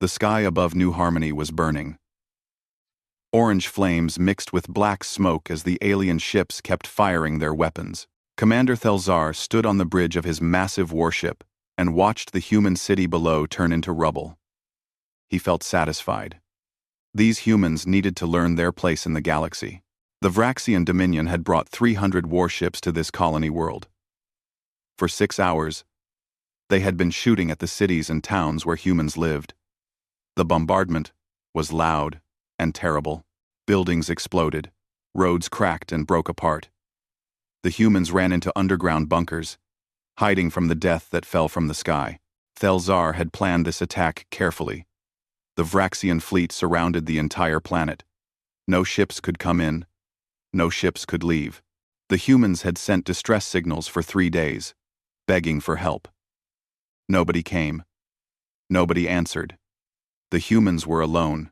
The sky above New Harmony was burning. Orange flames mixed with black smoke as the alien ships kept firing their weapons. Commander Thelzar stood on the bridge of his massive warship and watched the human city below turn into rubble. He felt satisfied. These humans needed to learn their place in the galaxy. The Vraxian Dominion had brought 300 warships to this colony world. For 6 hours, they had been shooting at the cities and towns where humans lived. The bombardment was loud and terrible. Buildings exploded, roads cracked and broke apart. The humans ran into underground bunkers, hiding from the death that fell from the sky. Thelzar had planned this attack carefully. The Vraxian fleet surrounded the entire planet. No ships could come in. No ships could leave. The humans had sent distress signals for 3 days, begging for help. Nobody came. Nobody answered. The humans were alone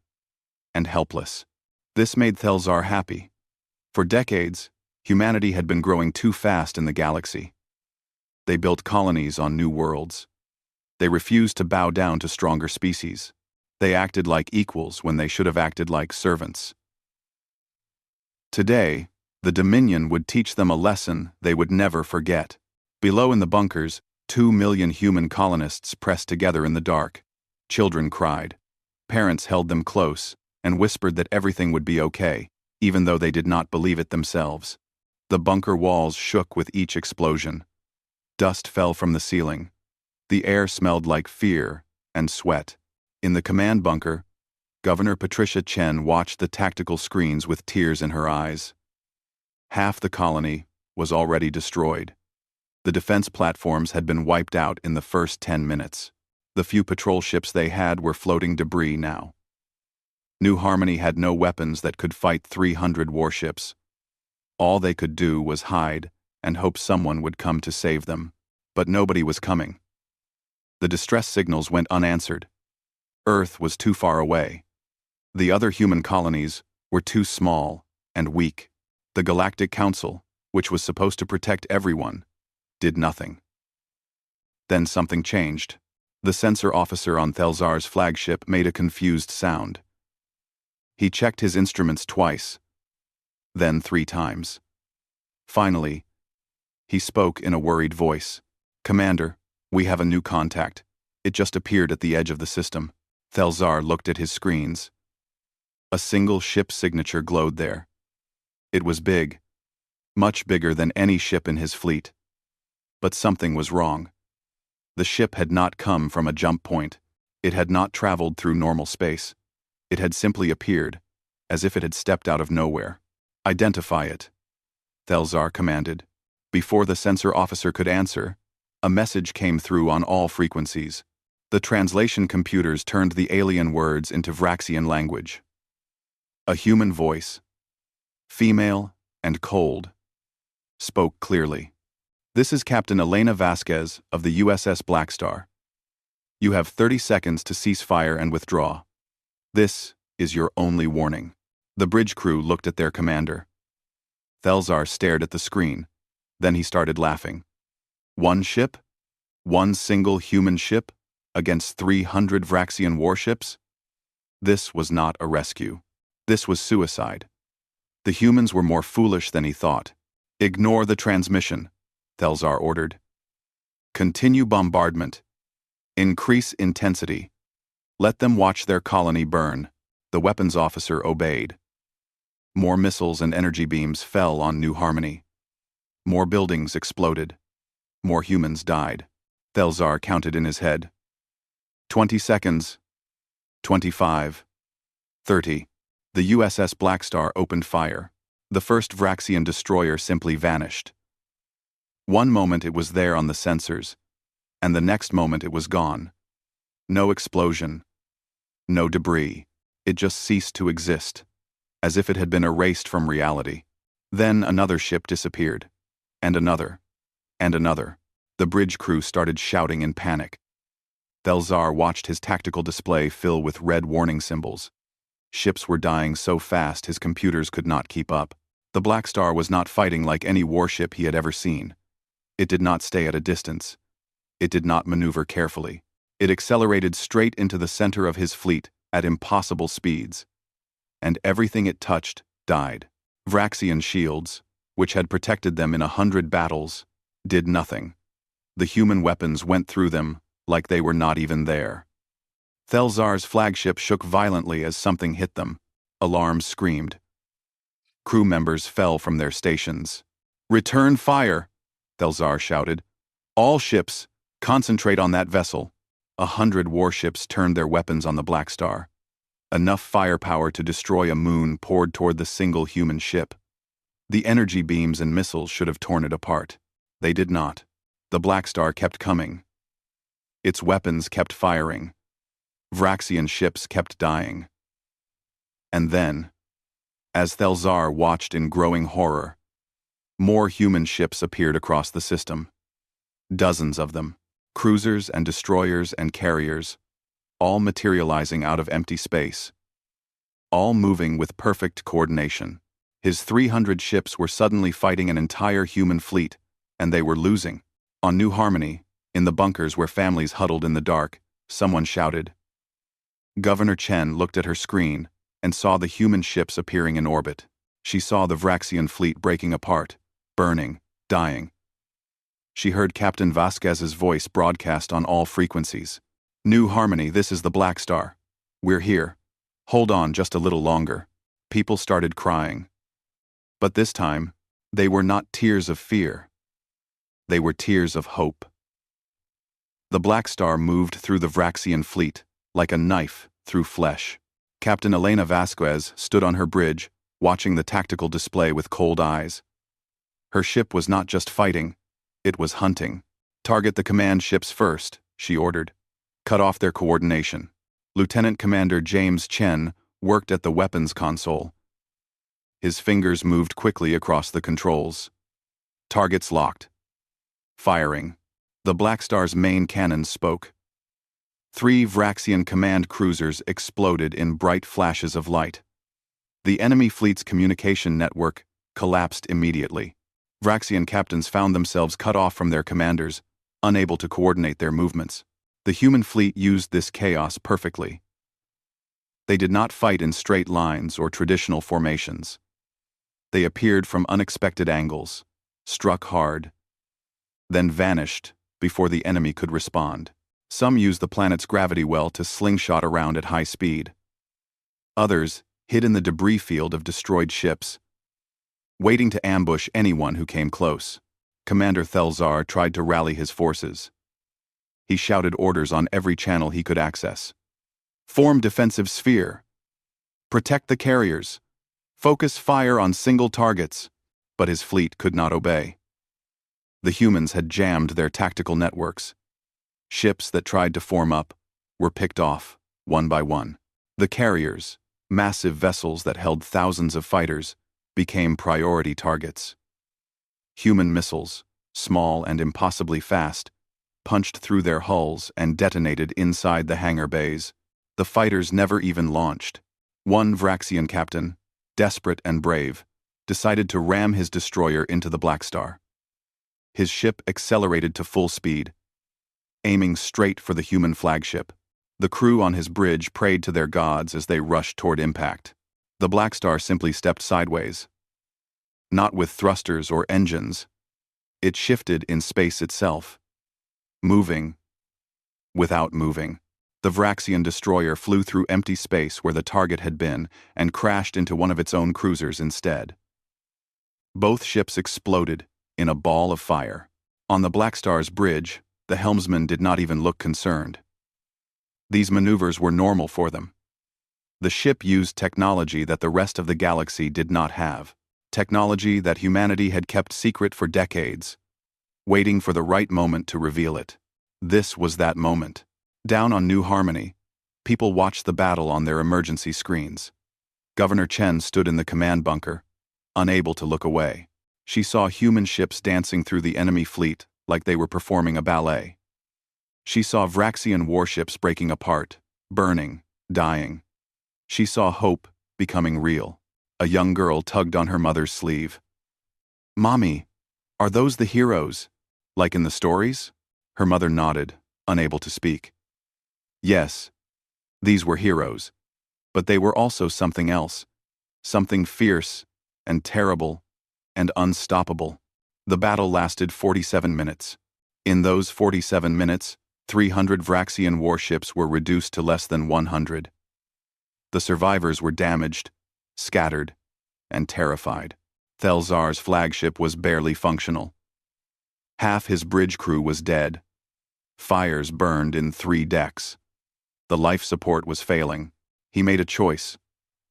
and helpless. This made Thelzar happy. For decades, humanity had been growing too fast in the galaxy. They built colonies on new worlds. They refused to bow down to stronger species. They acted like equals when they should have acted like servants. Today, the Dominion would teach them a lesson they would never forget. Below in the bunkers, 2 million human colonists pressed together in the dark. Children cried. Parents held them close and whispered that everything would be okay, even though they did not believe it themselves. The bunker walls shook with each explosion. Dust fell from the ceiling. The air smelled like fear and sweat. In the command bunker, Governor Patricia Chen watched the tactical screens with tears in her eyes. Half the colony was already destroyed. The defense platforms had been wiped out in the first 10 minutes. The few patrol ships they had were floating debris now. New Harmony had no weapons that could fight 300 warships. All they could do was hide and hope someone would come to save them. But nobody was coming. The distress signals went unanswered. Earth was too far away. The other human colonies were too small and weak. The Galactic Council, which was supposed to protect everyone, did nothing. Then something changed. The sensor officer on Thelzar's flagship made a confused sound. He checked his instruments twice, then 3 times. Finally, he spoke in a worried voice. "Commander, we have a new contact. It just appeared at the edge of the system." Thelzar looked at his screens. A single ship signature glowed there. It was big, much bigger than any ship in his fleet. But something was wrong. The ship had not come from a jump point. It had not traveled through normal space. It had simply appeared, as if it had stepped out of nowhere. "Identify it," Thelzar commanded. Before the sensor officer could answer, a message came through on all frequencies. The translation computers turned the alien words into Vraxian language. A human voice, female and cold, spoke clearly. "This is Captain Elena Vasquez of the USS Blackstar. You have 30 seconds to cease fire and withdraw. This is your only warning." The bridge crew looked at their commander. Thelzar stared at the screen. Then he started laughing. One ship? One single human ship against 300 Vraxian warships? This was not a rescue. This was suicide. The humans were more foolish than he thought. "Ignore the transmission," Thelzar ordered. "Continue bombardment. Increase intensity. Let them watch their colony burn." The weapons officer obeyed. More missiles and energy beams fell on New Harmony. More buildings exploded. More humans died. Thelzar counted in his head. 20 seconds. 25. 30. The USS Blackstar opened fire. The first Vraxian destroyer simply vanished. One moment it was there on the sensors, and the next moment it was gone. No explosion. No debris. It just ceased to exist, as if it had been erased from reality. Then another ship disappeared. And another. And another. The bridge crew started shouting in panic. Thelzar watched his tactical display fill with red warning symbols. Ships were dying so fast his computers could not keep up. The Blackstar was not fighting like any warship he had ever seen. It did not stay at a distance. It did not maneuver carefully. It accelerated straight into the center of his fleet at impossible speeds. And everything it touched died. Vraxian shields, which had protected them in 100 battles, did nothing. The human weapons went through them like they were not even there. Thelzar's flagship shook violently as something hit them. Alarms screamed. Crew members fell from their stations. "Return fire!" Thelzar shouted. "All ships, concentrate on that vessel." 100 warships turned their weapons on the Blackstar. Enough firepower to destroy a moon poured toward the single human ship. The energy beams and missiles should have torn it apart. They did not. The Blackstar kept coming. Its weapons kept firing. Vraxian ships kept dying. And then, as Thelzar watched in growing horror, more human ships appeared across the system. Dozens of them, cruisers and destroyers and carriers, all materializing out of empty space. All moving with perfect coordination. His 300 ships were suddenly fighting an entire human fleet, and they were losing. On New Harmony, in the bunkers where families huddled in the dark, someone shouted. Governor Chen looked at her screen and saw the human ships appearing in orbit. She saw the Vraxian fleet breaking apart, burning, dying. She heard Captain Vasquez's voice broadcast on all frequencies. "New Harmony, this is the Blackstar. We're here. Hold on just a little longer." People started crying. But this time, they were not tears of fear. They were tears of hope. The Blackstar moved through the Vraxian fleet, like a knife through flesh. Captain Elena Vasquez stood on her bridge, watching the tactical display with cold eyes. Her ship was not just fighting, it was hunting. "Target the command ships first," she ordered. "Cut off their coordination." Lieutenant Commander James Chen worked at the weapons console. His fingers moved quickly across the controls. Targets locked. Firing. The Blackstar's main cannons spoke. 3 Vraxian command cruisers exploded in bright flashes of light. The enemy fleet's communication network collapsed immediately. Vraxian captains found themselves cut off from their commanders, unable to coordinate their movements. The human fleet used this chaos perfectly. They did not fight in straight lines or traditional formations. They appeared from unexpected angles, struck hard, then vanished before the enemy could respond. Some used the planet's gravity well to slingshot around at high speed. Others hid in the debris field of destroyed ships, waiting to ambush anyone who came close. Commander Thelzar tried to rally his forces. He shouted orders on every channel he could access. "Form defensive sphere. Protect the carriers. Focus fire on single targets." But his fleet could not obey. The humans had jammed their tactical networks. Ships that tried to form up were picked off, one by one. The carriers, massive vessels that held thousands of fighters, became priority targets. Human missiles, small and impossibly fast, punched through their hulls and detonated inside the hangar bays. The fighters never even launched. One Vraxian captain, desperate and brave, decided to ram his destroyer into the Blackstar. His ship accelerated to full speed, aiming straight for the human flagship. The crew on his bridge prayed to their gods as they rushed toward impact. The Blackstar simply stepped sideways. Not with thrusters or engines. It shifted in space itself, moving without moving. The Vraxian destroyer flew through empty space where the target had been and crashed into one of its own cruisers instead. Both ships exploded in a ball of fire. On the Blackstar's bridge, the helmsman did not even look concerned. These maneuvers were normal for them. The ship used technology that the rest of the galaxy did not have. Technology that humanity had kept secret for decades, waiting for the right moment to reveal it. This was that moment. Down on New Harmony, people watched the battle on their emergency screens. Governor Chen stood in the command bunker, unable to look away. She saw human ships dancing through the enemy fleet like they were performing a ballet. She saw Vraxian warships breaking apart, burning, dying. She saw hope becoming real. A young girl tugged on her mother's sleeve. "Mommy, are those the heroes, like in the stories?" Her mother nodded, unable to speak. Yes, these were heroes, but they were also something else, something fierce and terrible and unstoppable. The battle lasted 47 minutes. In those 47 minutes, 300 Vraxian warships were reduced to less than 100. The survivors were damaged, scattered, and terrified. Thelzar's flagship was barely functional. Half his bridge crew was dead. Fires burned in 3 decks. The life support was failing. He made a choice.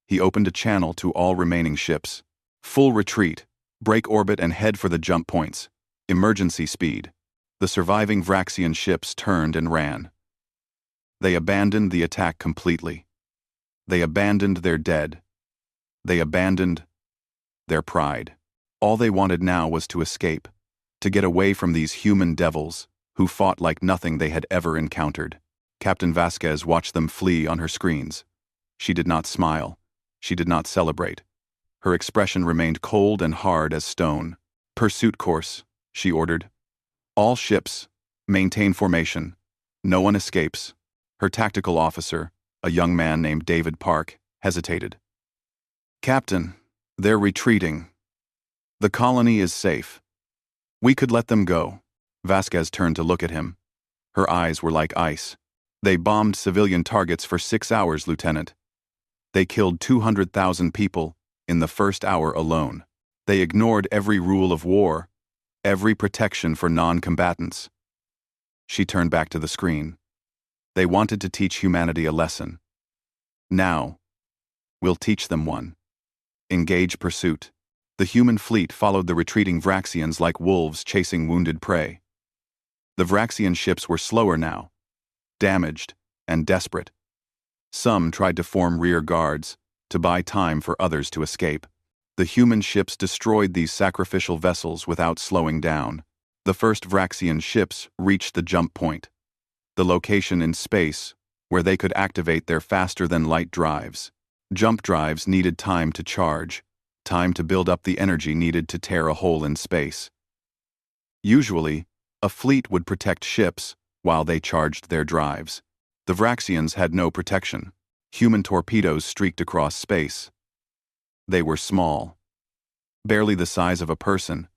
He opened a channel to all remaining ships. Full retreat, break orbit and head for the jump points. Emergency speed. The surviving Vraxian ships turned and ran. They abandoned the attack completely. They abandoned their dead. They abandoned their pride. All they wanted now was to escape, to get away from these human devils who fought like nothing they had ever encountered. Captain Vasquez watched them flee on her screens. She did not smile. She did not celebrate. Her expression remained cold and hard as stone. Pursuit course, she ordered. All ships, maintain formation. No one escapes. Her tactical officer, a young man named David Park, hesitated. Captain, they're retreating. The colony is safe. We could let them go. Vasquez turned to look at him. Her eyes were like ice. They bombed civilian targets for 6 hours, Lieutenant. They killed 200,000 people in the first hour alone. They ignored every rule of war, every protection for non-combatants. She turned back to the screen. They wanted to teach humanity a lesson. Now, we'll teach them one. Engage pursuit. The human fleet followed the retreating Vraxians like wolves chasing wounded prey. The Vraxian ships were slower now, damaged and desperate. Some tried to form rear guards, to buy time for others to escape. The human ships destroyed these sacrificial vessels without slowing down. The first Vraxian ships reached the jump point, the location in space where they could activate their faster-than-light drives. Jump drives needed time to charge, time to build up the energy needed to tear a hole in space. Usually, a fleet would protect ships while they charged their drives. The Vraxians had no protection. Human torpedoes streaked across space. They were small, barely the size of a person,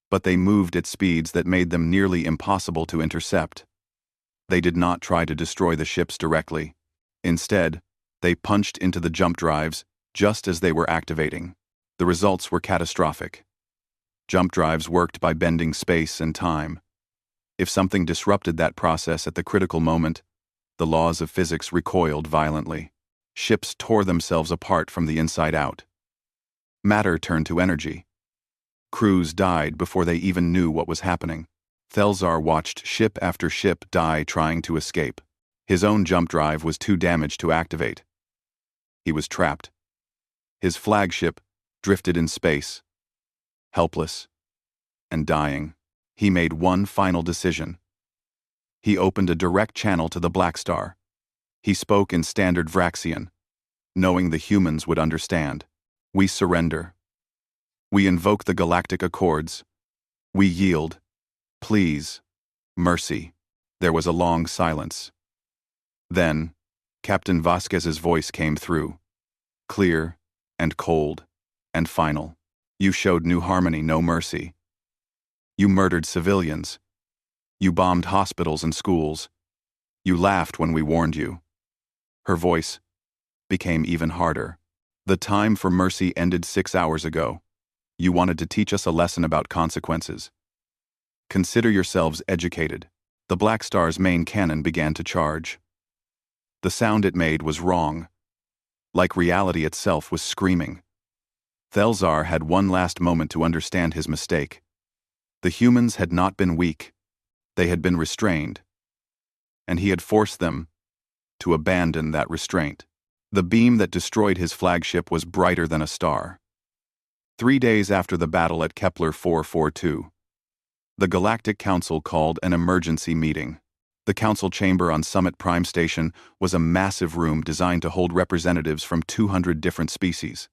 but they moved at speeds that made them nearly impossible to intercept. They did not try to destroy the ships directly. Instead, they punched into the jump drives just as they were activating. The results were catastrophic. Jump drives worked by bending space and time. If something disrupted that process at the critical moment, the laws of physics recoiled violently. Ships tore themselves apart from the inside out. Matter turned to energy. Crews died before they even knew what was happening. Thelzar watched ship after ship die trying to escape. His own jump drive was too damaged to activate. He was trapped. His flagship drifted in space, helpless and dying. He made one final decision. He opened a direct channel to the Blackstar. He spoke in standard Vraxian, knowing the humans would understand. We surrender. We invoke the Galactic Accords. We yield. Please. Mercy. There was a long silence. Then, Captain Vasquez's voice came through. Clear, and cold, and final. You showed New Harmony no mercy. You murdered civilians. You bombed hospitals and schools. You laughed when we warned you. Her voice became even harder. The time for mercy ended 6 hours ago. You wanted to teach us a lesson about consequences. Consider yourselves educated. The Blackstar's main cannon began to charge. The sound it made was wrong, like reality itself was screaming. Thelzar had one last moment to understand his mistake. The humans had not been weak. They had been restrained. And he had forced them to abandon that restraint. The beam that destroyed his flagship was brighter than a star. 3 days after the battle at Kepler 442, the Galactic Council called an emergency meeting. The council chamber on Summit Prime Station was a massive room designed to hold representatives from 200 different species.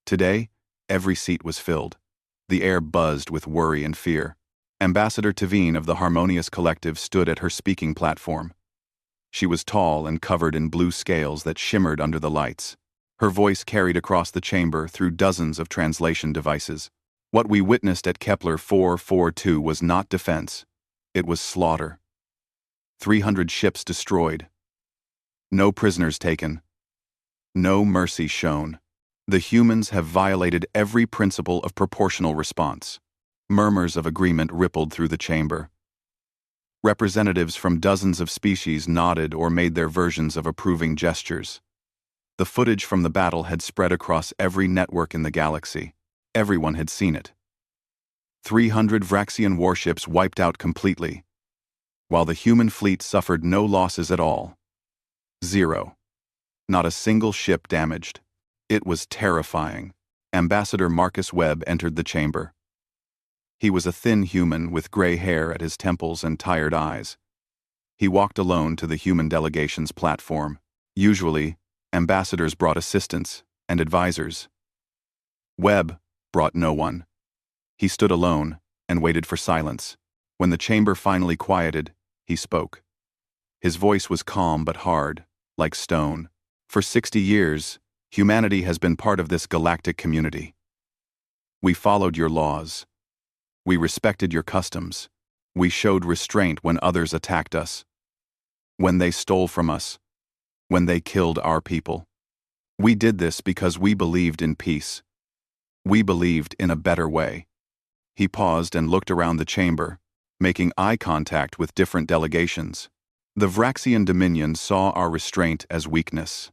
Today, every seat was filled. The air buzzed with worry and fear. Ambassador Tavine of the Harmonious Collective stood at her speaking platform. She was tall and covered in blue scales that shimmered under the lights. Her voice carried across the chamber through dozens of translation devices. What we witnessed at Kepler 442 was not defense. It was slaughter. 300 ships destroyed. No prisoners taken. No mercy shown. The humans have violated every principle of proportional response. Murmurs of agreement rippled through the chamber. Representatives from dozens of species nodded or made their versions of approving gestures. The footage from the battle had spread across every network in the galaxy. Everyone had seen it. 300 Vraxian warships wiped out completely, while the human fleet suffered no losses at all. 0. Not a single ship damaged. It was terrifying. Ambassador Marcus Webb entered the chamber. He was a thin human with gray hair at his temples and tired eyes. He walked alone to the human delegation's platform. Usually, ambassadors brought assistants and advisors. Webb brought no one. He stood alone and waited for silence. When the chamber finally quieted, he spoke. His voice was calm but hard, like stone. For 60 years, humanity has been part of this galactic community. We followed your laws. We respected your customs. We showed restraint when others attacked us. When they stole from us. When they killed our people. We did this because we believed in peace. We believed in a better way. He paused and looked around the chamber, making eye contact with different delegations. The Vraxian Dominion saw our restraint as weakness.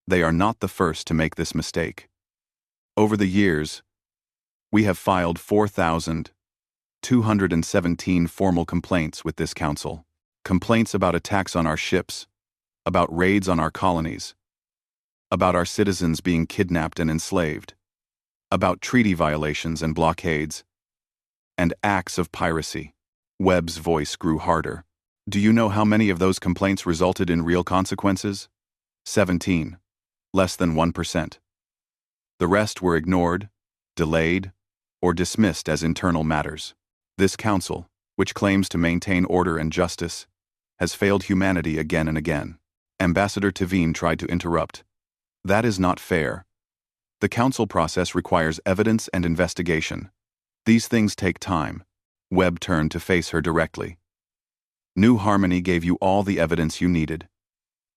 They are not the first to make this mistake. Over the years, we have filed 4,217 formal complaints with this council. Complaints about attacks on our ships, about raids on our colonies, about our citizens being kidnapped and enslaved, about treaty violations and blockades, and acts of piracy. Webb's voice grew harder. Do you know how many of those complaints resulted in real consequences? 17. Less than 1%. The rest were ignored, delayed, or dismissed as internal matters. This council, which claims to maintain order and justice, has failed humanity again and again. Ambassador Tavine tried to interrupt. That is not fair. The council process requires evidence and investigation. These things take time. Webb turned to face her directly. New Harmony gave you all the evidence you needed.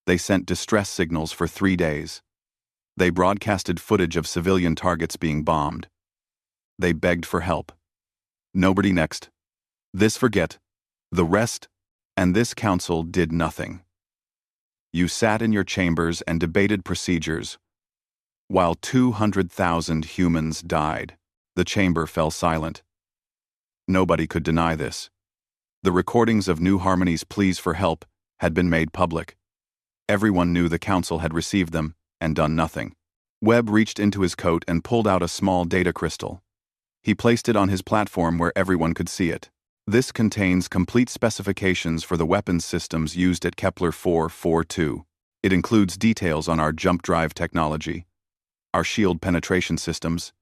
They sent distress signals for 3 days. They broadcasted footage of civilian targets being bombed. They begged for help. Nobody next. This forget. The rest, and this council did nothing. You sat in your chambers and debated procedures, while 200,000 humans died. The chamber fell silent. Nobody could deny this. The recordings of New Harmony's pleas for help had been made public. Everyone knew the council had received them and done nothing. Webb reached into his coat and pulled out a small data crystal. He placed it on his platform where everyone could see it. This contains complete specifications for the weapons systems used at Kepler 442. It includes details on our jump drive technology, our shield penetration systems,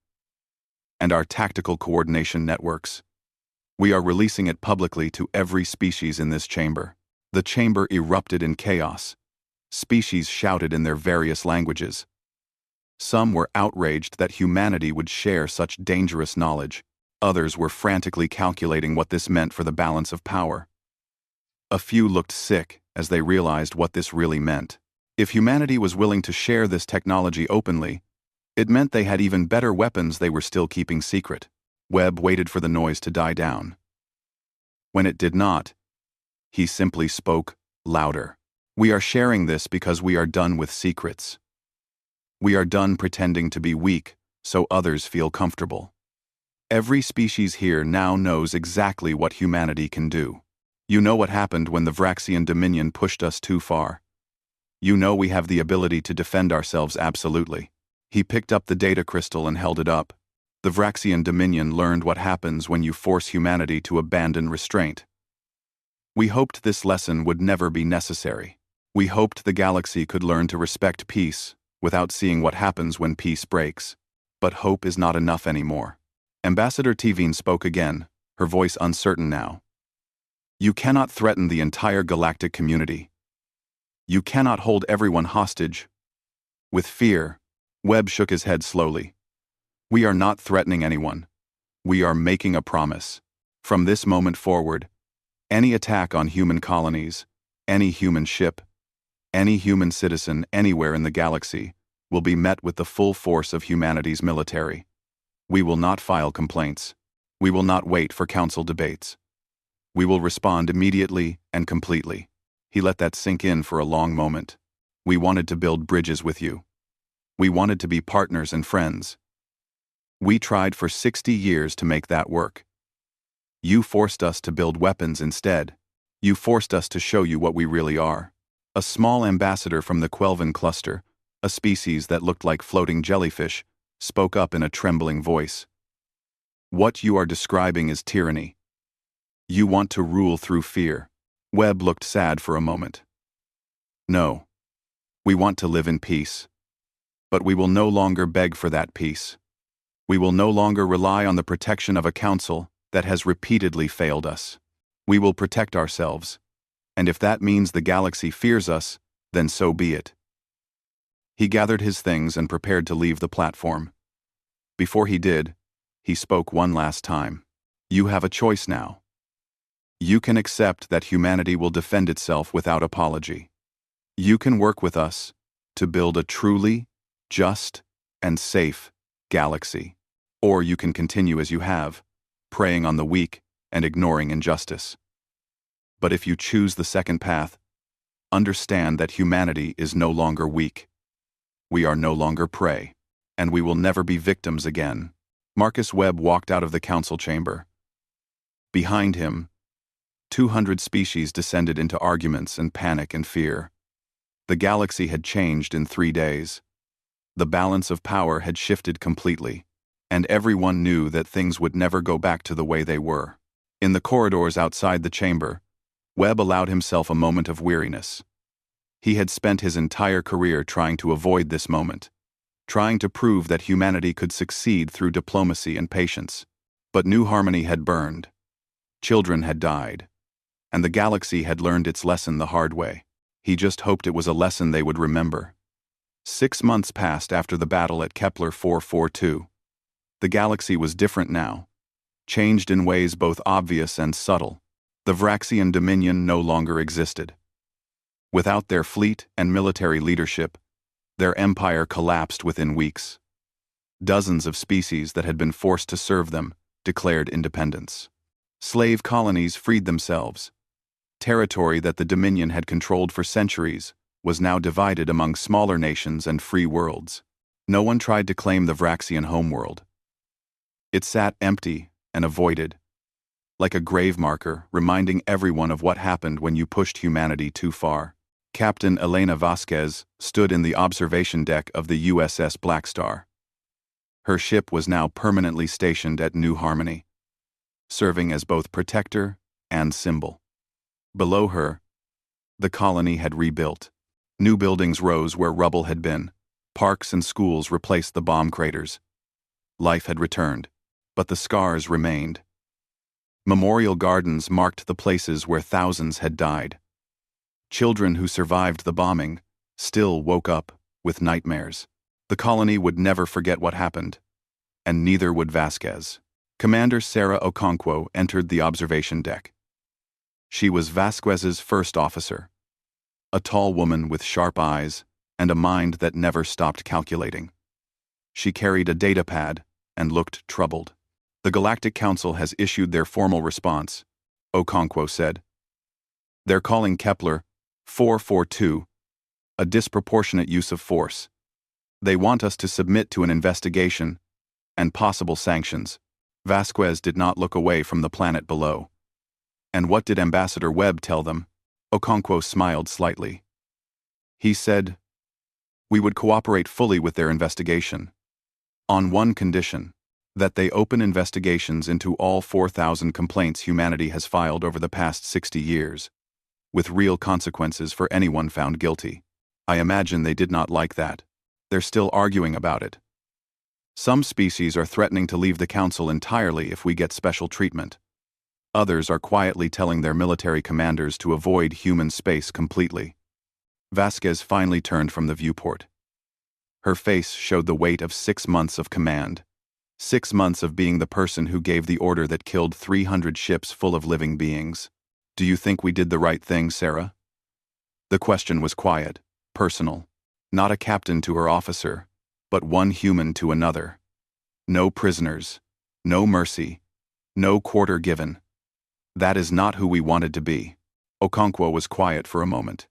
and our tactical coordination networks. We are releasing it publicly to every species in this chamber. The chamber erupted in chaos. Species shouted in their various languages. Some were outraged that humanity would share such dangerous knowledge. Others were frantically calculating what this meant for the balance of power. A few looked sick as they realized what this really meant. If humanity was willing to share this technology openly, it meant they had even better weapons they were still keeping secret. Webb waited for the noise to die down. When it did not, he simply spoke louder. We are sharing this because we are done with secrets. We are done pretending to be weak so others feel comfortable. Every species here now knows exactly what humanity can do. You know what happened when the Vraxian Dominion pushed us too far. You know we have the ability to defend ourselves absolutely. He picked up the data crystal and held it up. The Vraxian Dominion learned what happens when you force humanity to abandon restraint. We hoped this lesson would never be necessary. We hoped the galaxy could learn to respect peace without seeing what happens when peace breaks. But hope is not enough anymore. Ambassador Tavine spoke again, her voice uncertain now. You cannot threaten the entire galactic community. You cannot hold everyone hostage. With fear, Webb shook his head slowly. We are not threatening anyone. We are making a promise. From this moment forward, any attack on human colonies, any human ship, any human citizen anywhere in the galaxy will be met with the full force of humanity's military. We will not file complaints. We will not wait for council debates. We will respond immediately and completely. He let that sink in for a long moment. We wanted to build bridges with you. We wanted to be partners and friends. We tried for 60 years to make that work. You forced us to build weapons instead. You forced us to show you what we really are. A small ambassador from the Quelven cluster, a species that looked like floating jellyfish, spoke up in a trembling voice. What you are describing is tyranny. You want to rule through fear. Webb looked sad for a moment. No. We want to live in peace. But we will no longer beg for that peace. We will no longer rely on the protection of a council that has repeatedly failed us. We will protect ourselves. And if that means the galaxy fears us, then so be it. He gathered his things and prepared to leave the platform. Before he did, he spoke one last time. You have a choice now. You can accept that humanity will defend itself without apology. You can work with us to build a truly just and safe galaxy. Or you can continue as you have, preying on the weak and ignoring injustice. But if you choose the second path, understand that humanity is no longer weak. We are no longer prey, and we will never be victims again. Marcus Webb walked out of the council chamber. Behind him, 200 species descended into arguments and panic and fear. The galaxy had changed in 3 days. The balance of power had shifted completely, and everyone knew that things would never go back to the way they were. In the corridors outside the chamber, Webb allowed himself a moment of weariness. He had spent his entire career trying to avoid this moment, trying to prove that humanity could succeed through diplomacy and patience. But New Harmony had burned. Children had died. And the galaxy had learned its lesson the hard way. He just hoped it was a lesson they would remember. 6 months passed after the battle at Kepler 442. The galaxy was different now, changed in ways both obvious and subtle. The Vraxian Dominion no longer existed. Without their fleet and military leadership, their empire collapsed within weeks. Dozens of species that had been forced to serve them declared independence. Slave colonies freed themselves. Territory that the Dominion had controlled for centuries was now divided among smaller nations and free worlds. No one tried to claim the Vraxian homeworld. It sat empty and avoided, like a grave marker reminding everyone of what happened when you pushed humanity too far. Captain Elena Vasquez stood in the observation deck of the USS Blackstar. Her ship was now permanently stationed at New Harmony, serving as both protector and symbol. Below her, the colony had rebuilt. New buildings rose where rubble had been. Parks and schools replaced the bomb craters. Life had returned, but the scars remained. Memorial gardens marked the places where thousands had died. Children who survived the bombing still woke up with nightmares. The colony would never forget what happened, and neither would Vasquez. Commander Sarah Okonkwo entered the observation deck. She was Vasquez's first officer, a tall woman with sharp eyes and a mind that never stopped calculating. She carried a data pad and looked troubled. The Galactic Council has issued their formal response, Okonkwo said. They're calling Kepler 442 a disproportionate use of force. They want us to submit to an investigation and possible sanctions. Vasquez did not look away from the planet below. And what did Ambassador Webb tell them? Okonkwo smiled slightly. He said, we would cooperate fully with their investigation, on one condition, that they open investigations into all 4,000 complaints humanity has filed over the past 60 years, with real consequences for anyone found guilty. I imagine they did not like that. They're still arguing about it. Some species are threatening to leave the Council entirely if we get special treatment. Others are quietly telling their military commanders to avoid human space completely. Vasquez finally turned from the viewport. Her face showed the weight of 6 months of command. 6 months of being the person who gave the order that killed 300 ships full of living beings. Do you think we did the right thing, Sarah? The question was quiet, personal. Not a captain to her officer, but one human to another. No prisoners, no mercy, no quarter given. That is not who we wanted to be. Okonkwo was quiet for a moment.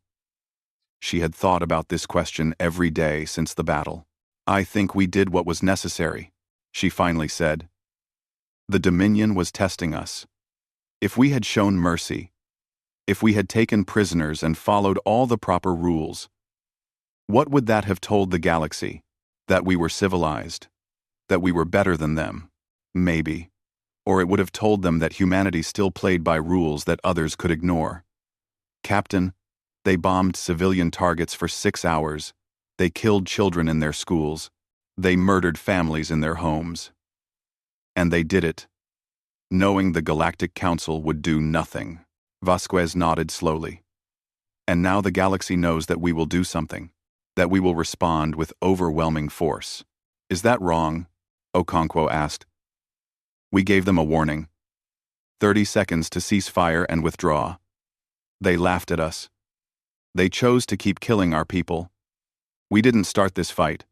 She had thought about this question every day since the battle. I think we did what was necessary, she finally said. The Dominion was testing us. If we had shown mercy, if we had taken prisoners and followed all the proper rules, what would that have told the galaxy? That we were civilized, that we were better than them, maybe. Or it would have told them that humanity still played by rules that others could ignore. Captain, they bombed civilian targets for 6 hours. They killed children in their schools. They murdered families in their homes. And they did it, knowing the Galactic Council would do nothing. Vasquez nodded slowly. And now the galaxy knows that we will do something, that we will respond with overwhelming force. Is that wrong? Okonkwo asked. We gave them a warning. 30 seconds to cease fire and withdraw. They laughed at us. They chose to keep killing our people. We didn't start this fight.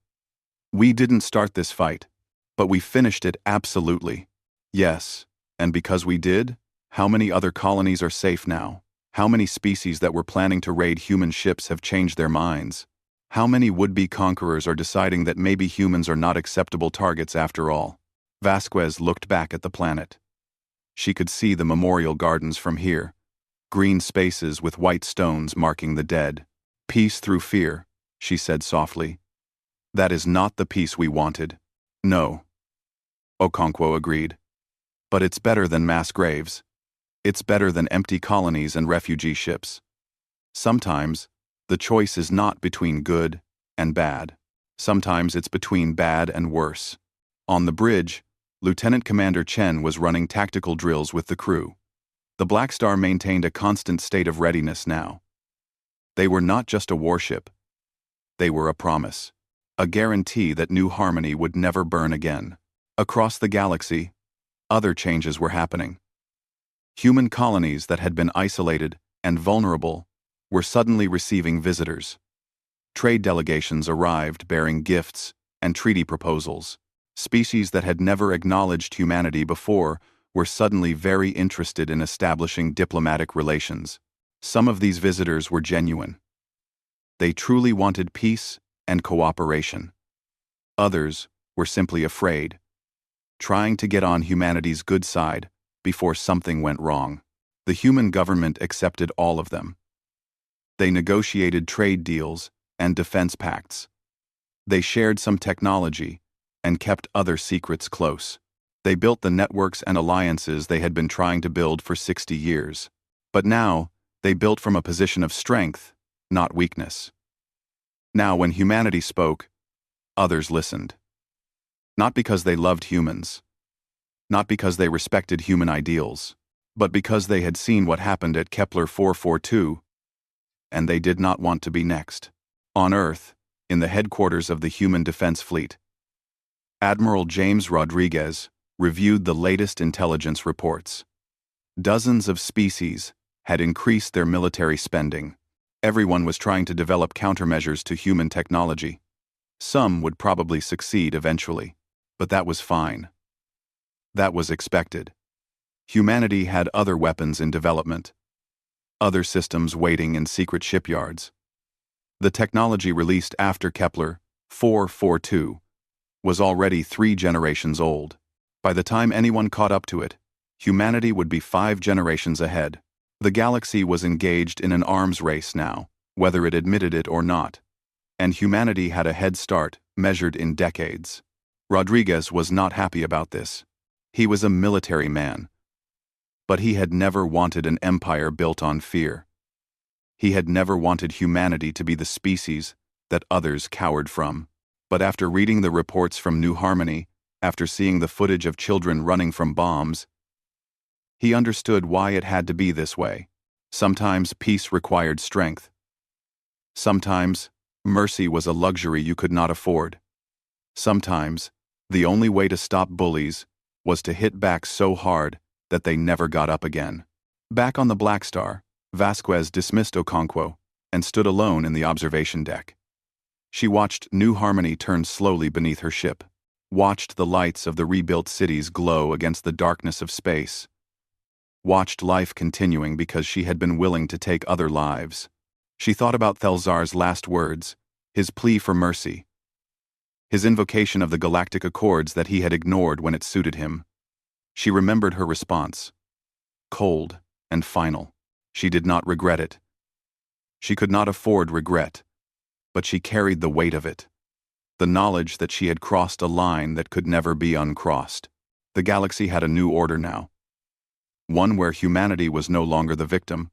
But we finished it absolutely. Yes, and because we did, how many other colonies are safe now? How many species that were planning to raid human ships have changed their minds? How many would-be conquerors are deciding that maybe humans are not acceptable targets after all? Vasquez looked back at the planet. She could see the memorial gardens from here. Green spaces with white stones marking the dead. Peace through fear, she said softly. That is not the peace we wanted. No. Okonkwo agreed. But it's better than mass graves. It's better than empty colonies and refugee ships. Sometimes, the choice is not between good and bad. Sometimes it's between bad and worse. On the bridge, Lieutenant Commander Chen was running tactical drills with the crew. The Blackstar maintained a constant state of readiness now. They were not just a warship. They were a promise. A guarantee that New Harmony would never burn again. Across the galaxy, other changes were happening. Human colonies that had been isolated and vulnerable were suddenly receiving visitors. Trade delegations arrived bearing gifts and treaty proposals. Species that had never acknowledged humanity before were suddenly very interested in establishing diplomatic relations. Some of these visitors were genuine. They truly wanted peace and cooperation. Others were simply afraid, trying to get on humanity's good side before something went wrong. The human government accepted all of them. They negotiated trade deals and defense pacts. They shared some technology and kept other secrets close. They built the networks and alliances they had been trying to build for 60 years. But now, they built from a position of strength, not weakness. Now, when humanity spoke, others listened. Not because they loved humans, not because they respected human ideals, but because they had seen what happened at Kepler 442, and they did not want to be next. On Earth, in the headquarters of the Human Defense Fleet, Admiral James Rodriguez reviewed the latest intelligence reports. Dozens of species had increased their military spending. Everyone was trying to develop countermeasures to human technology. Some would probably succeed eventually, but that was fine. That was expected. Humanity had other weapons in development, other systems waiting in secret shipyards. The technology released after Kepler 442 was already 3 generations old. By the time anyone caught up to it, humanity would be 5 generations ahead. The galaxy was engaged in an arms race now, whether it admitted it or not, and humanity had a head start measured in decades. Rodriguez was not happy about this. He was a military man, but he had never wanted an empire built on fear. He had never wanted humanity to be the species that others cowered from. But after reading the reports from New Harmony, after seeing the footage of children running from bombs, he understood why it had to be this way. Sometimes peace required strength. Sometimes, mercy was a luxury you could not afford. Sometimes, the only way to stop bullies was to hit back so hard that they never got up again. Back on the Blackstar, Vasquez dismissed Okonkwo and stood alone in the observation deck. She watched New Harmony turn slowly beneath her ship, watched the lights of the rebuilt cities glow against the darkness of space, watched life continuing because she had been willing to take other lives. She thought about Thelzar's last words, his plea for mercy, his invocation of the galactic accords that he had ignored when it suited him. She remembered her response. Cold and final. She did not regret it. She could not afford regret, but she carried the weight of it. The knowledge that she had crossed a line that could never be uncrossed. The galaxy had a new order now. One where humanity was no longer the victim.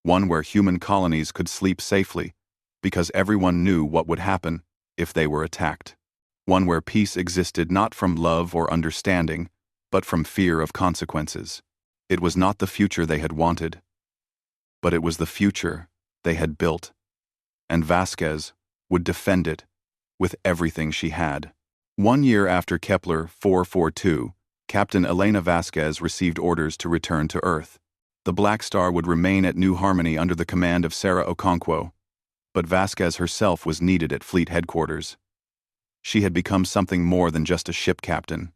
One where human colonies could sleep safely, because everyone knew what would happen if they were attacked. One where peace existed not from love or understanding, but from fear of consequences. It was not the future they had wanted, but it was the future they had built, and Vasquez would defend it with everything she had. 1 year after Kepler 442, Captain Elena Vasquez received orders to return to Earth. The Blackstar would remain at New Harmony under the command of Sarah Okonkwo, but Vasquez herself was needed at fleet headquarters. She had become something more than just a ship captain.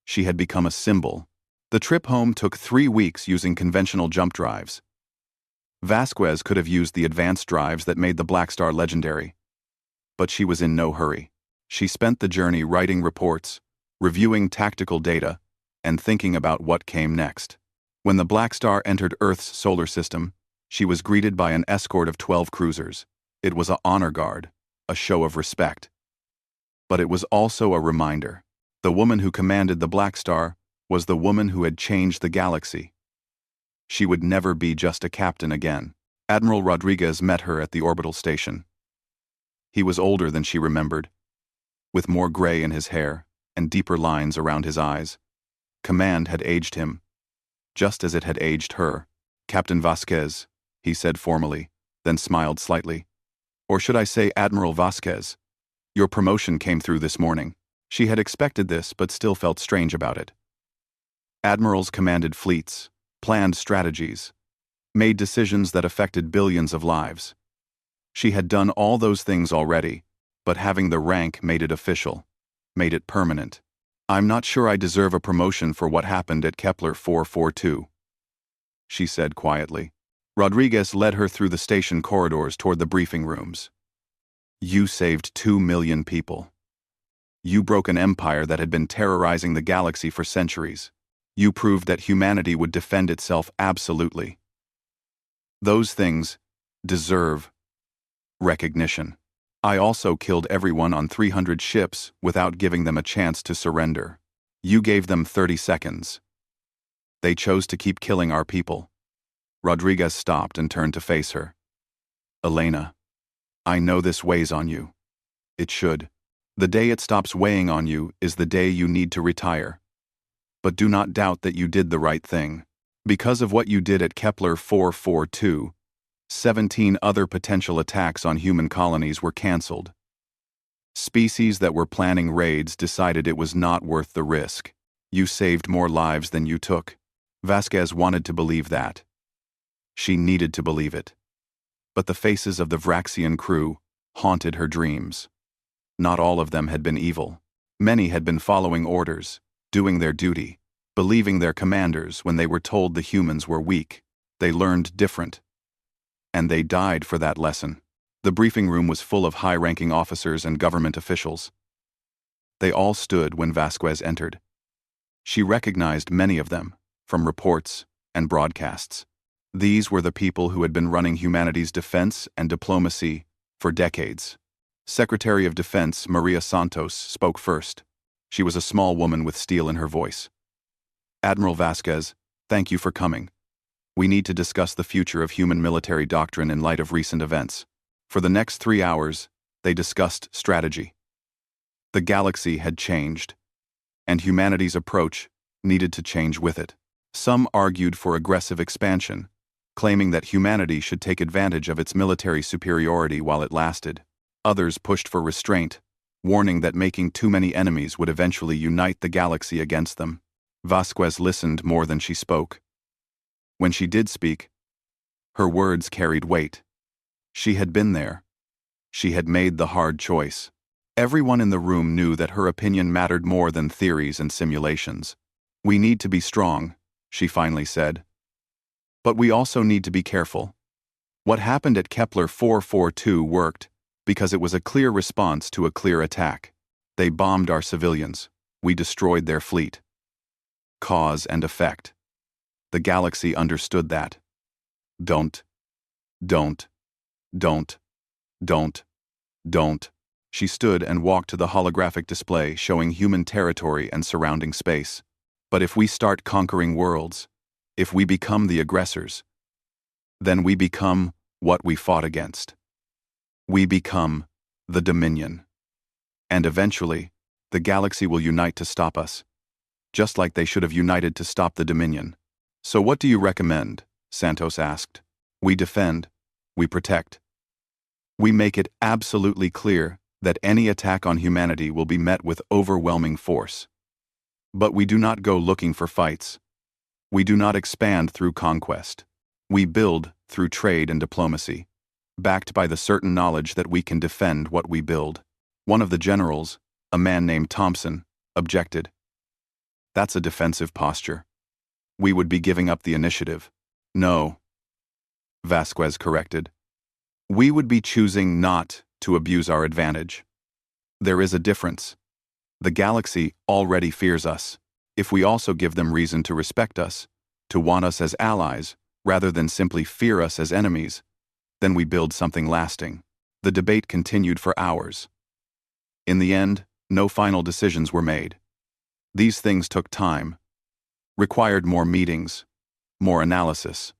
She had become a symbol. The trip home took 3 weeks using conventional jump drives. Vasquez could have used the advanced drives that made the Blackstar legendary. But she was in no hurry. She spent the journey writing reports, reviewing tactical data, and thinking about what came next. When the Blackstar entered Earth's solar system, she was greeted by an escort of 12 cruisers. It was an honor guard, a show of respect. But it was also a reminder. The woman who commanded the Blackstar was the woman who had changed the galaxy. She would never be just a captain again. Admiral Rodriguez met her at the orbital station. He was older than she remembered, with more gray in his hair and deeper lines around his eyes. Command had aged him, just as it had aged her. Captain Vasquez, he said formally, then smiled slightly. Or should I say Admiral Vasquez? Your promotion came through this morning. She had expected this but still felt strange about it. Admirals commanded fleets, planned strategies, made decisions that affected billions of lives. She had done all those things already, but having the rank made it official, made it permanent. I'm not sure I deserve a promotion for what happened at Kepler 442, she said quietly. Rodriguez led her through the station corridors toward the briefing rooms. You saved 2 million people. You broke an empire that had been terrorizing the galaxy for centuries. You proved that humanity would defend itself absolutely. Those things deserve recognition. I also killed everyone on 300 ships without giving them a chance to surrender. You gave them 30 seconds. They chose to keep killing our people. Rodriguez stopped and turned to face her. Elena, I know this weighs on you. It should. The day it stops weighing on you is the day you need to retire. But do not doubt that you did the right thing. Because of what you did at Kepler 442, 17 other potential attacks on human colonies were cancelled. Species that were planning raids decided it was not worth the risk. You saved more lives than you took. Vasquez wanted to believe that. She needed to believe it. But the faces of the Vraxian crew haunted her dreams. Not all of them had been evil. Many had been following orders, doing their duty, believing their commanders when they were told the humans were weak. They learned different. And they died for that lesson. The briefing room was full of high-ranking officers and government officials. They all stood when Vasquez entered. She recognized many of them, from reports and broadcasts. These were the people who had been running humanity's defense and diplomacy for decades. Secretary of Defense Maria Santos spoke first. She was a small woman with steel in her voice. Admiral Vasquez, thank you for coming. We need to discuss the future of human military doctrine in light of recent events. For the next 3 hours, they discussed strategy. The galaxy had changed, and humanity's approach needed to change with it. Some argued for aggressive expansion, claiming that humanity should take advantage of its military superiority while it lasted. Others pushed for restraint, warning that making too many enemies would eventually unite the galaxy against them. Vasquez listened more than she spoke. When she did speak, her words carried weight. She had been there. She had made the hard choice. Everyone in the room knew that her opinion mattered more than theories and simulations. "We need to be strong," she finally said. "But we also need to be careful. What happened at Kepler 442 worked because it was a clear response to a clear attack. They bombed our civilians. We destroyed their fleet. Cause and effect. The galaxy understood that. Don't. She stood and walked to the holographic display showing human territory and surrounding space. But if we start conquering worlds, if we become the aggressors, then we become what we fought against. We become the Dominion. And eventually, the galaxy will unite to stop us, just like they should have united to stop the Dominion. So what do you recommend? Santos asked. We defend. We protect. We make it absolutely clear that any attack on humanity will be met with overwhelming force. But we do not go looking for fights. We do not expand through conquest. We build through trade and diplomacy, backed by the certain knowledge that we can defend what we build. One of the generals, a man named Thompson, objected. That's a defensive posture. We would be giving up the initiative. No, Vasquez corrected. We would be choosing not to abuse our advantage. There is a difference. The galaxy already fears us. If we also give them reason to respect us, to want us as allies, rather than simply fear us as enemies, then we build something lasting. The debate continued for hours. In the end, no final decisions were made. These things took time, required more meetings, more analysis.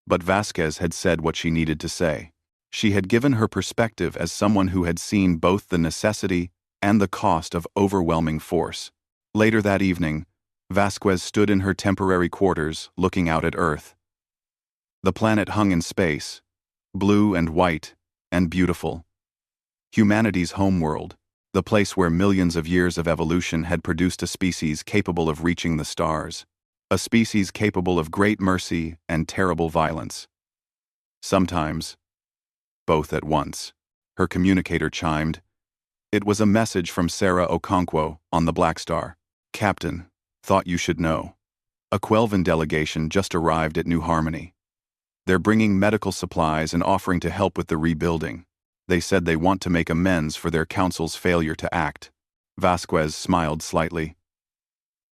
But Vasquez had said what she needed to say. She had given her perspective as someone who had seen both the necessity and the cost of overwhelming force. Later that evening, Vasquez stood in her temporary quarters looking out at Earth. The planet hung in space, blue and white and beautiful. Humanity's homeworld, the place where millions of years of evolution had produced a species capable of reaching the stars, a species capable of great mercy and terrible violence. Sometimes, both at once, her communicator chimed. It was a message from Sarah Okonkwo on the Blackstar. Captain, thought you should know. A Quelvan delegation just arrived at New Harmony. They're bringing medical supplies and offering to help with the rebuilding. They said they want to make amends for their council's failure to act. Vasquez smiled slightly.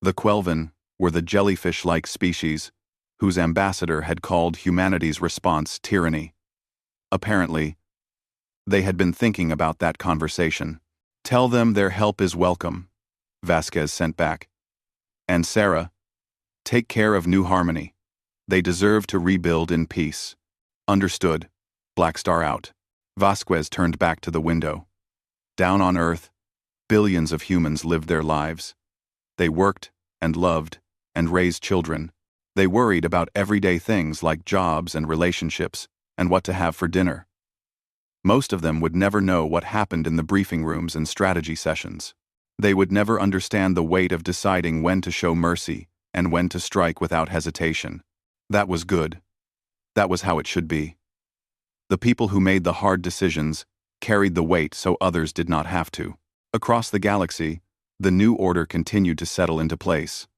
The Quelvan were the jellyfish-like species whose ambassador had called humanity's response tyranny. Apparently, they had been thinking about that conversation. Tell them their help is welcome, Vasquez sent back. And Sarah, take care of New Harmony. They deserve to rebuild in peace. Understood. Blackstar out. Vasquez turned back to the window. Down on Earth, billions of humans lived their lives. They worked and loved and raised children. They worried about everyday things like jobs and relationships and what to have for dinner. Most of them would never know what happened in the briefing rooms and strategy sessions. They would never understand the weight of deciding when to show mercy and when to strike without hesitation. That was good. That was how it should be. The people who made the hard decisions carried the weight so others did not have to. Across the galaxy, the new order continued to settle into place.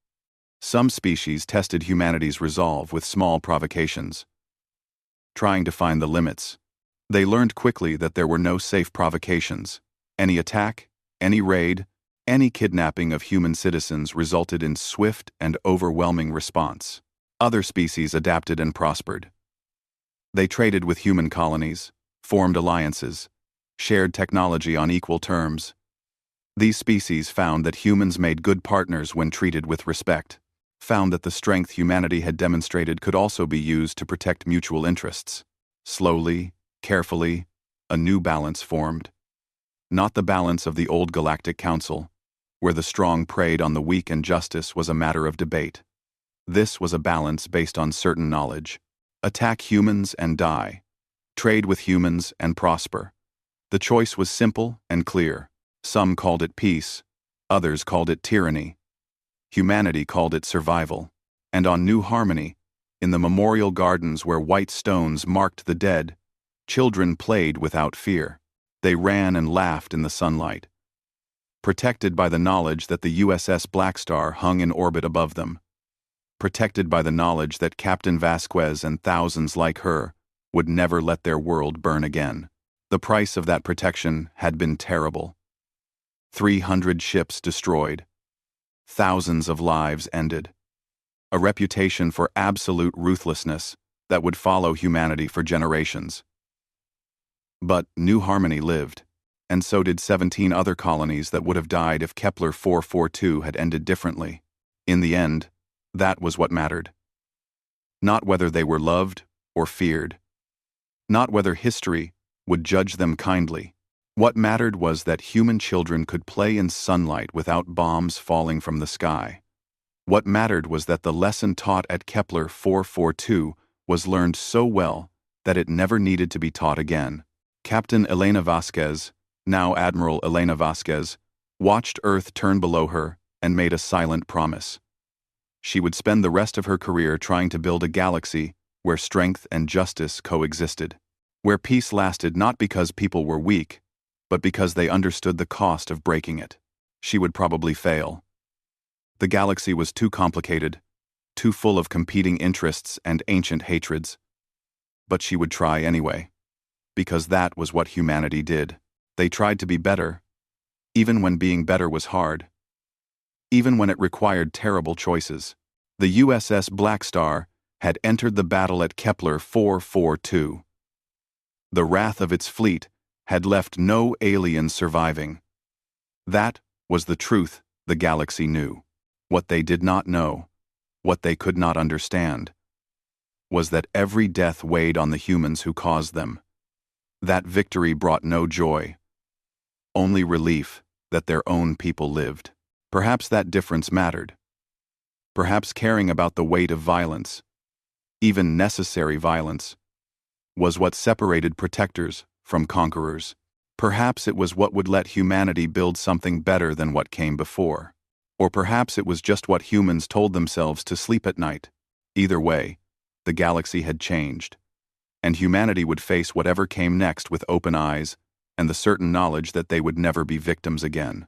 Some species tested humanity's resolve with small provocations, trying to find the limits. They learned quickly that there were no safe provocations. Any attack, any raid, any kidnapping of human citizens resulted in swift and overwhelming response. Other species adapted and prospered. They traded with human colonies, formed alliances, shared technology on equal terms. These species found that humans made good partners when treated with respect, found that the strength humanity had demonstrated could also be used to protect mutual interests. Slowly, carefully, a new balance formed. Not the balance of the old Galactic Council, where the strong preyed on the weak and justice was a matter of debate. This was a balance based on certain knowledge. Attack humans and die. Trade with humans and prosper. The choice was simple and clear. Some called it peace. Others called it tyranny. Humanity called it survival. And on New Harmony, in the memorial gardens where white stones marked the dead, children played without fear. They ran and laughed in the sunlight, protected by the knowledge that the USS Blackstar hung in orbit above them, protected by the knowledge that Captain Vasquez and thousands like her would never let their world burn again. The price of that protection had been terrible. 300 ships destroyed. Thousands of lives ended. A reputation for absolute ruthlessness that would follow humanity for generations. But New Harmony lived, and so did 17 other colonies that would have died if Kepler 442 had ended differently. In the end, that was what mattered. Not whether they were loved or feared. Not whether history would judge them kindly. What mattered was that human children could play in sunlight without bombs falling from the sky. What mattered was that the lesson taught at Kepler 442 was learned so well that it never needed to be taught again. Captain Elena Vasquez, now Admiral Elena Vasquez, watched Earth turn below her and made a silent promise. She would spend the rest of her career trying to build a galaxy where strength and justice coexisted, where peace lasted not because people were weak, but because they understood the cost of breaking it. She would probably fail. The galaxy was too complicated, too full of competing interests and ancient hatreds. But she would try anyway, because that was what humanity did. They tried to be better, even when being better was hard, even when it required terrible choices. The USS Blackstar had entered the battle at Kepler 442. The wrath of its fleet had left no aliens surviving. That was the truth the galaxy knew. What they did not know, what they could not understand, was that every death weighed on the humans who caused them. That victory brought no joy, only relief that their own people lived. Perhaps that difference mattered. Perhaps caring about the weight of violence, even necessary violence, was what separated protectors from conquerors. Perhaps it was what would let humanity build something better than what came before. Or perhaps it was just what humans told themselves to sleep at night. Either way, the galaxy had changed, and humanity would face whatever came next with open eyes and the certain knowledge that they would never be victims again.